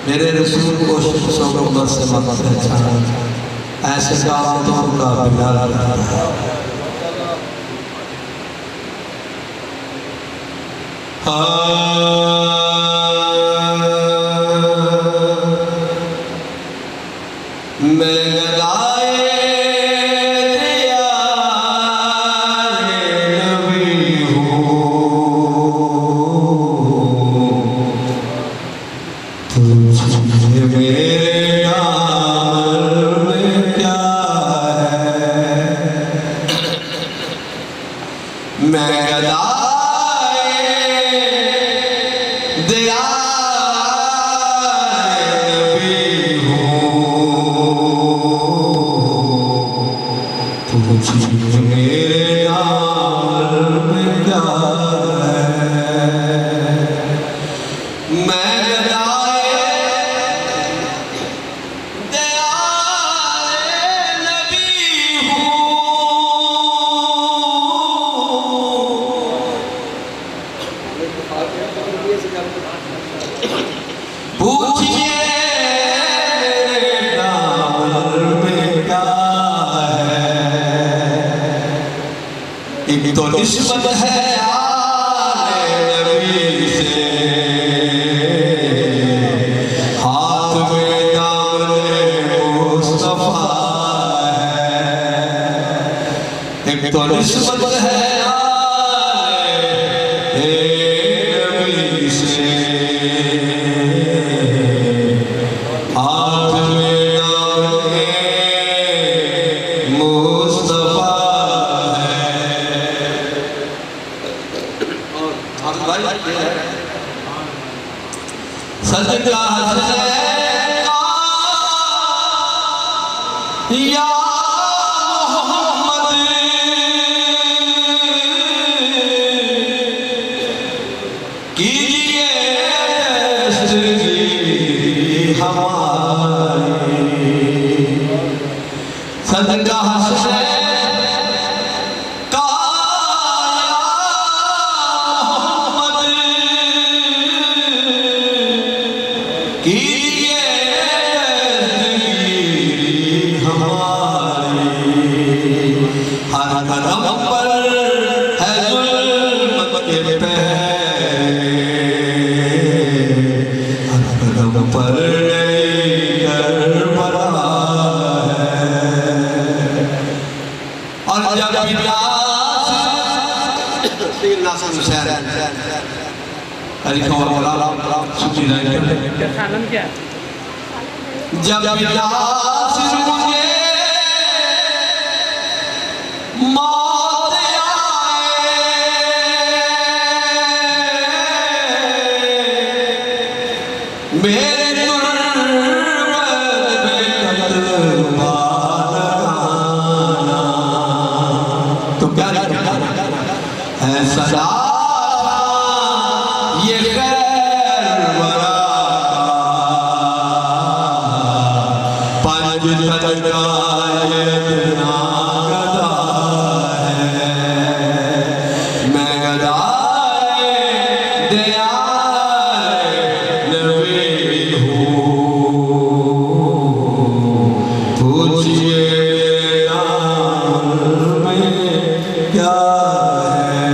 मेरे रसूल को शोक से मत पहचाना, ऐसे काम तो उनका बिगाड़ रहता है। मैं गदाए नबी हूँ, तुझे मेरे नाम में क्या है। मैं गदाए दया मेरे नाम में क्या है। मैं गदाए दयाले नबी हूँ, पूछिए मेरे नाम में क्या है। एक तो निस्बत है आले नबी से, हाथ में दामन मुस्तफा है। एक तो निस्बत है आले नबी से, हाथ में दामन मुस्तफा। सदका हसनैन का या मोहम्मद, कीजिए दस्तगीरी हमारी। सदका हसनैन कीजिए दस्तगीरी हमारी। हर कदम पर है जुल्म के पहरे, हर कदम पर नई करबला है। और जब जब यासिर मुझे मौत आए, मेरे गुर्बत में कतलबान आना, तो क्या है सदा ये खैर बरा पंज तनका इतना गदा है। मैं गदाए दयाले नबी हूँ, पूछिए नाम में क्या है।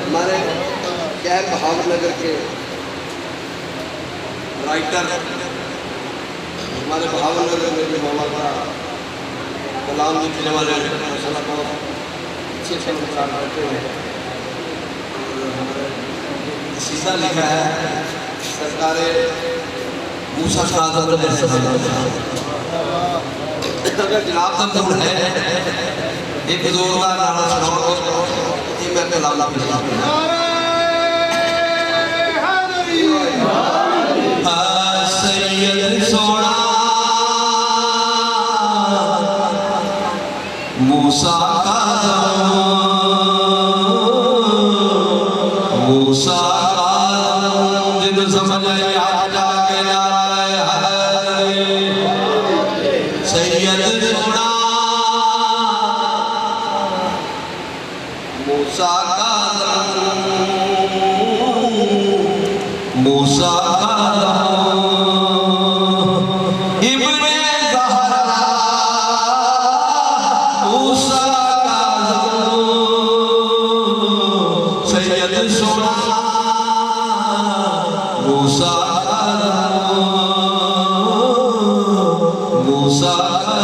हमारे शहर भावनगर के राइटर, हमारे भावनगर में भी मौलाना कलाम लिखने वाले माशाल्लाह बहुत अच्छे संस्कार करते हैं। शीशा लिखा है सरकार मूसा शाहद। अगर जनाब का मूड है एक जोरदार नारा सुनाओ, ये मैं कलाम लिखा सैयद सोना मूसा का मूसा का जिन समझ आजा के नारे है। सैयद सोना मूसा का मूसा का इब्ने ज़हरा मूसा का सैयद सोना मूसा का मूसा का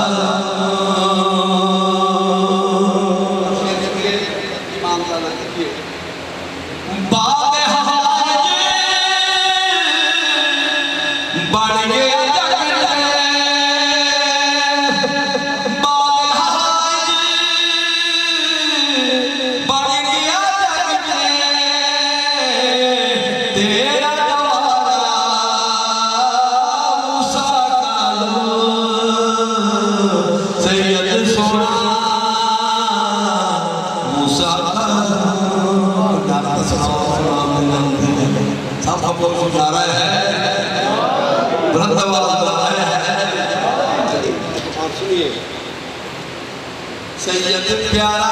सैयद प्यारा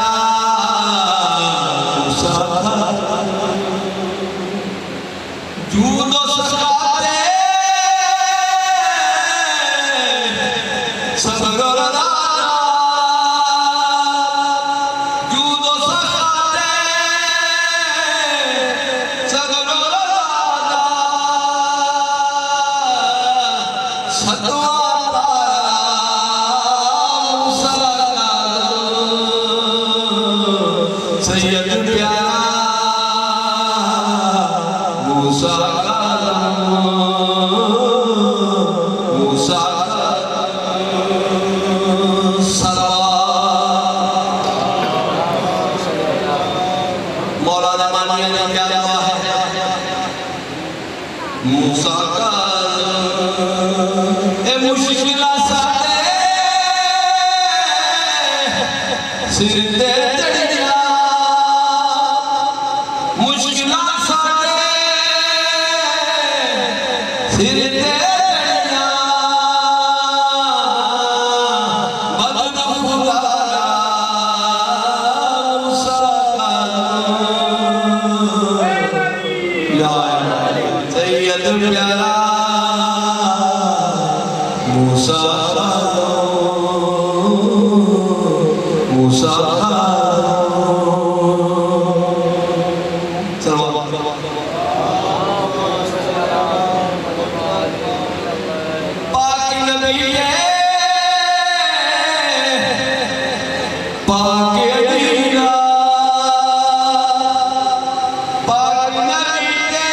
मूसा जूदो सखाते सगरो राना जूदो सखाते सगरो राना सतवा सैयद प्यारा मूसा का मूसा का मौलाना मानिया ने क्या कहा है मूसा का ए मुश्किल साथे सिर दे सैयद प्यारा मूसा मूसा पाक नबी है पाक अदीना पाक नबी है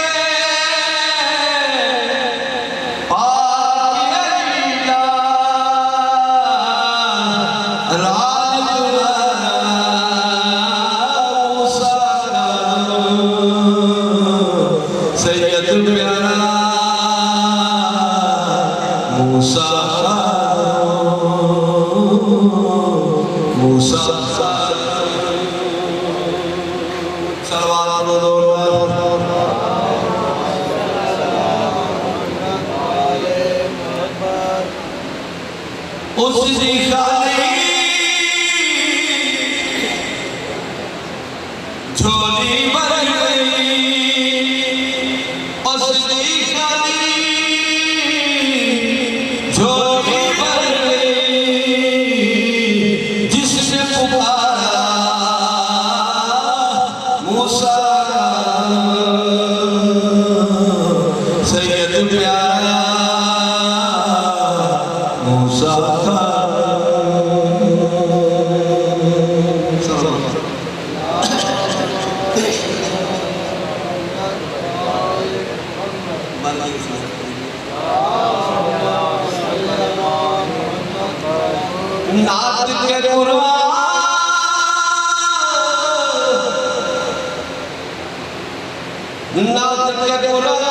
पाक अदीना राज मूसा सैयद प्यारा मूसा मूसा सलवात उस दी खाली झोली भर गई उस दी खाली झोली भर गई जिसने पुकारा मूसा सैयद प्यारा मूसा नात के कुर्बान नात के कुर्बान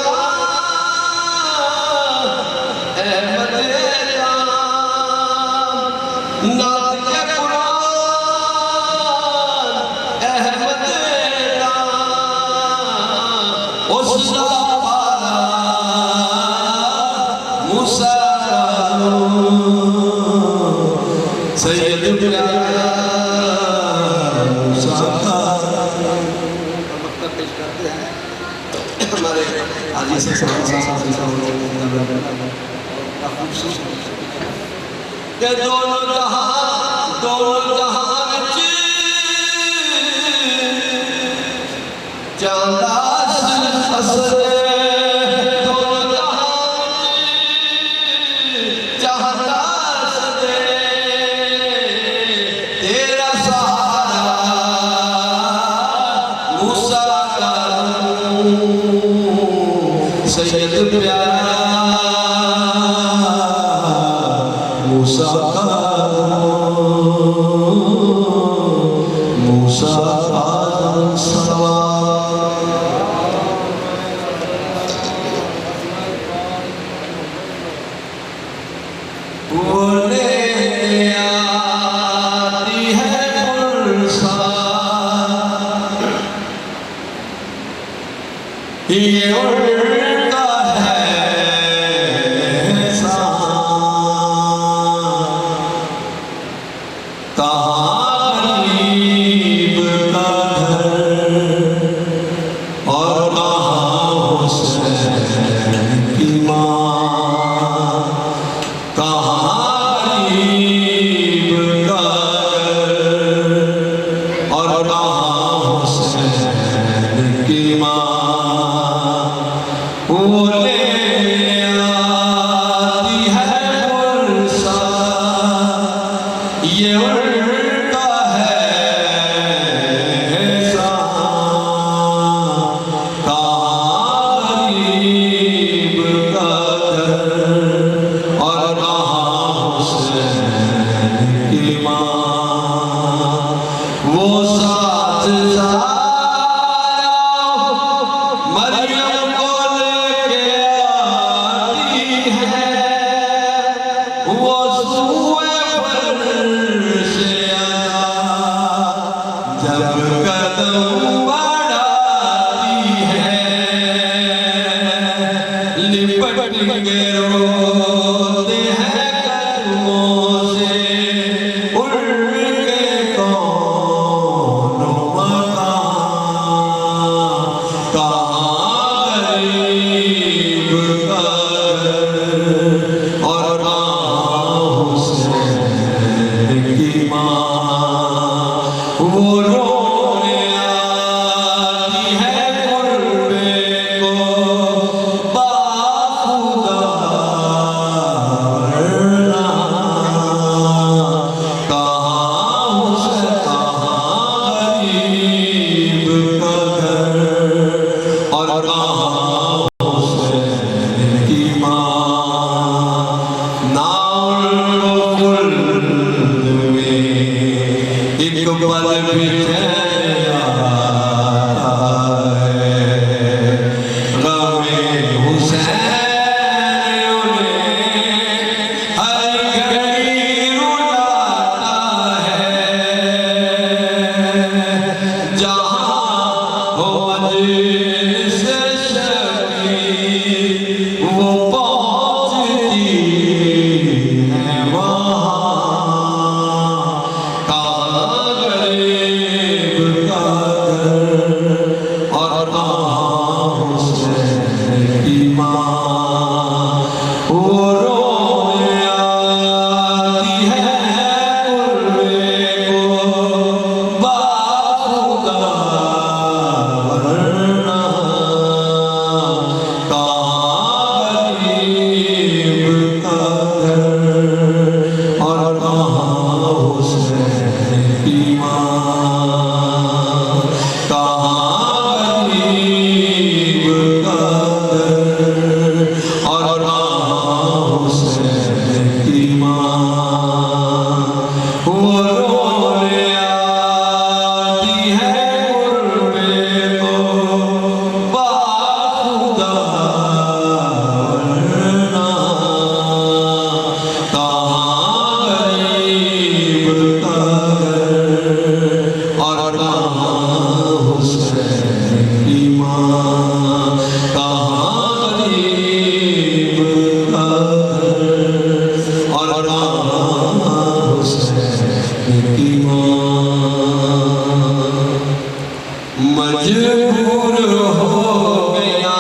अहमद नात के कुर्बान अहमद उस पारा मूसा सैयद प्यारा मूसा हमारे हाजी से दोनों जहां विच चांदा असरे सैयद प्यारा मूसा बोले आती है पुरसा ये उड़ता है कहाँ गरीब का घर और कहाँ हुसैन की माँ कहाँ गरीब का घर और कहाँ हुसैन की माँ बोले आती है पुरसा ये उड़ता है कहाँ गरीब का घर और कहाँ हुसैन की माँ वो साथ जब कदम बढ़ाती है लिपट के रोते हैं कदमों से उड़ के कौन मकान कहाँ गरीब का घर और कहाँ हुसैन की माँ वो रोने आती है कुर्बे को बाखुदा वरना कहाँ हुसैन कहाँ गरीब का घर और कहाँ हुसैन की माँ एक पल भी गमे हुसैन हर घड़ी रुलाता है जहाँ हो मजलिस शकी वो पहुँचती है वहाँ और कहाँ हुसैन की माँ वो रोने आती है कुर्बे को बाखुदा वरना कहाँ गरीब का घर और कहाँ हुसैन की माँ मजबूर हो गया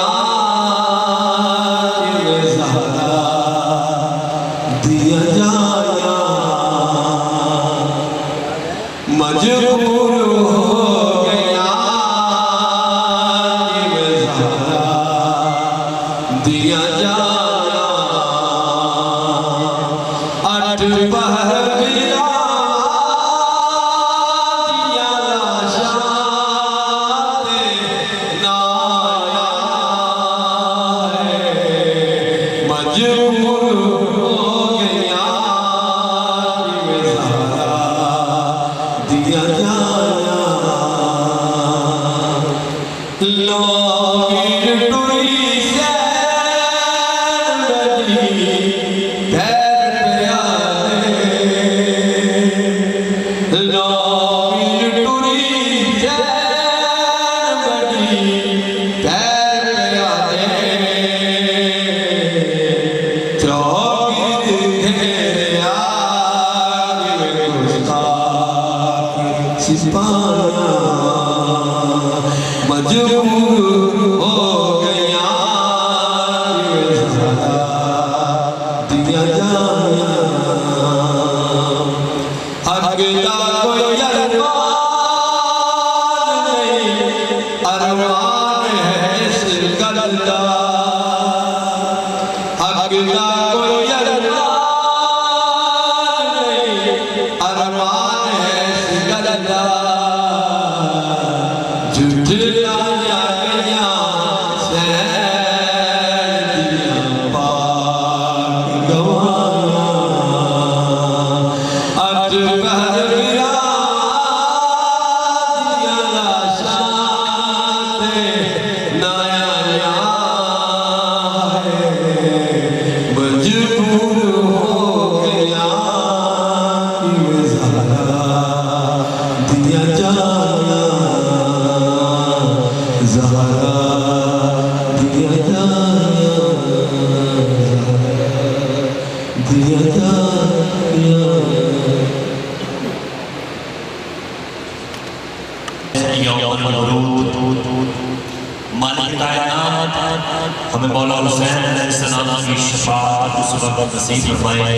हमें मौला हुसैन अलैहिस्सलाम की शफाअत उस वक्त नसीब फरमाए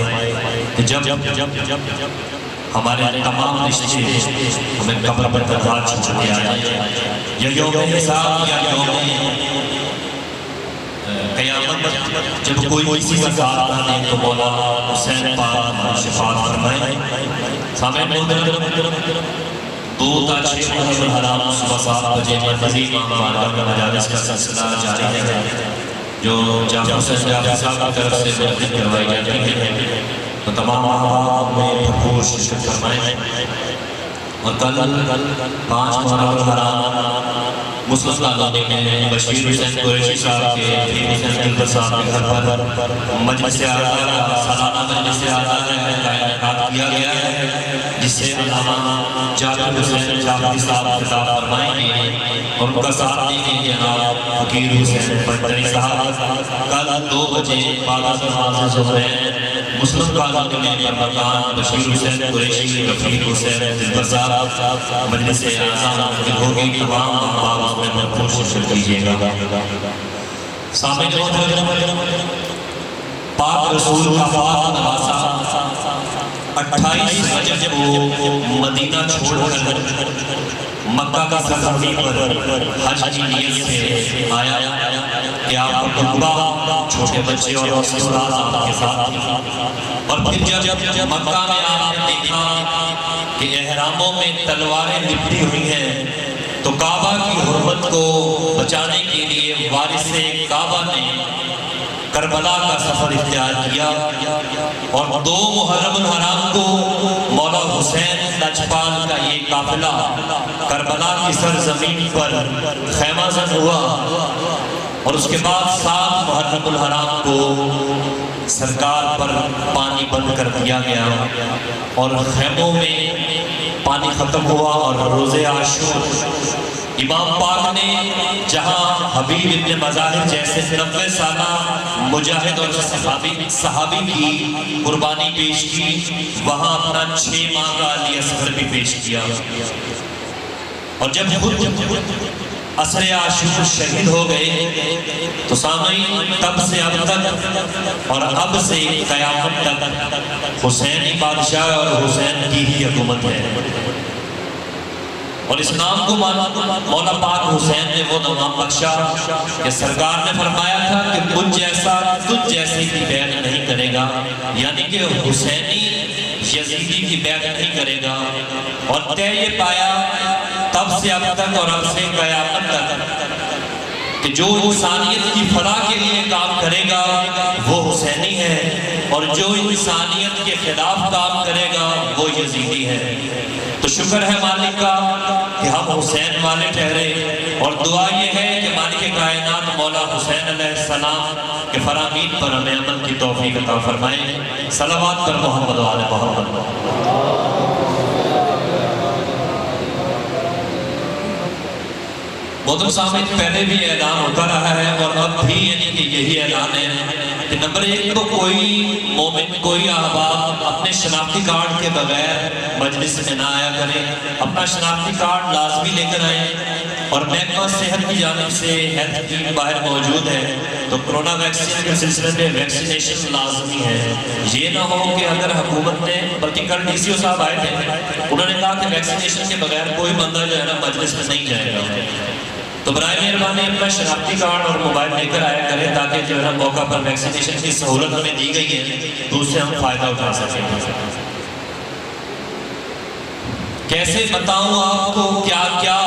कि जब हमारे तमाम रिश्ते हमें कब्र पर दरवाज़ चुके आए या यौम हिसाब या यौम क़यामत जब कोई किसी का साथ ना दे तो मौला हुसैन पाक हमारी शफाअत फरमाए। सामने 2 ता 6 मुहर्रम हराम सुबह 7 बजे मरकज़ी इमाम बारगाह में मजालिस का सिलसिला जारी है जो जाफर हुसैन साहब की तरफ से मुनक़िद करवाई जाती है। तो तमाम अहबाब में भरपूर शिरकत फरमाएं। और कल 5 मुहर्रम हराम मुस्लिम कॉलोनी में बशीर हुसैन कुरैशी साहब के फिर हुसैन दिलबर साहब के घर पर मजलिस आज़ा का सालाना मजलिस आज़ा का इनेकाद किया गया है, जिससे अल्लामा जाफर हुसैन जाफरी साहब खिताब फरमाएंगे और उनका साथ देंगे जनाब फकीर हुसैन पंडरी साहब। कल 2 बजे बाद नमाज़ ज़ुहर मुस्लिम कॉलोनी में बरमकान बशीर हुसैन कुरैशी रफ़ीक हुसैन दिलबर साहब मजलिस आज़ा मुनक़िद होगी। तमाम अहबाब में भरपूर शिरकत कीजिएगा। सामने पाक रसूल का पाक नवासा 28 रजब को मदीना छोड़कर मक्का का सरजमीन पर हज की नियत से आया कि आप कुर्बा छोटे बच्चे और के साथ। और फिर जब मक्का में आपने देखा कि एहरामों में तलवारें लिपटी हुई हैं तो काबा की हुर्मत को बचाने के लिए वारिसे काबा ने करबला का सफर इख्तियार किया और 2 मुहर्रम हराम को मौला हुसैन लजपाल का ये काफिला करबला की सरजमीन पर खैमाज़न हुआ। और उसके बाद 7 मुहर्रम हराम को सरकार पर पानी बंद कर दिया गया और खैमों में पानी खत्म हुआ। और रोज़े आशूर इमाम पाक ने जहां हबीब इब्न मज़ाहिर जैसे 90 साला मुजाहिद और सहाबी की कुर्बानी पेश की, वहां अपना 6 माह का अली असगर भी पेश किया। और जब खुद असरे आशूर शहीद हो गए तो सामईन तब से अब तक और अब से क़यामत तक हुसैनी बादशाह और हुसैन की ही हुकूमत है। और इस नाम को मौला पाक हुसैन ने वो नाम बख्शा कि सरकार ने फरमाया था कि मुझ जैसा तुझ जैसे की बैत नहीं करेगा, यानी कि हुसैनी यजीदी की बैत नहीं करेगा। और तय ये पाया तब से अब तक और अब से क़यामत तक कि जो इंसानियत की फलाह के लिए काम करेगा वो हुसैनी है और जो इंसानियत के खिलाफ काम करेगा वो यजीदी है। तो शुक्र है मालिक का कि हम हुसैन वाले ठहरे और दुआ ये है कि मालिक कायनात मौला हुसैन अलैहिस्सलाम के फरामीन पर हमें अमल की तौफीक अता फरमाए। सलावत पर मोहम्मद व आले मोहम्मद। मोहतरम साहब, पहले भी ऐलान होता रहा है और अब भी यानी कि यही ऐलान है कि नंबर 1 तो कोई मोमिन, कोई अहबाब अपने शनाख्ती कार्ड के बगैर मजलिस में ना आया करें। अपना शनाख्ती कार्ड लाजमी लेकर आए और महकमा सेहत की जानिब से हेल्थ टीम बाहर मौजूद है, तो कोरोना वैक्सीन के सिलसिले में वैक्सीनेशन लाजमी है। ये ना हो कि अगर हुकूमत ने, बल्कि कल DCO साहब आए थे, उन्होंने कहा कि वैक्सीनेशन के बगैर कोई बंदा जो है ना मजलिस में नहीं जाएगा। तो बराए मेहरबानी अपना शनाख्ती कार्ड और मोबाइल लेकर आया करें ताकि जो है ना मौका पर वैक्सीनेशन की सहूलत हमें दी गई है तो उससे हम फायदा उठा सकें। कैसे बताऊं आपको क्या क्या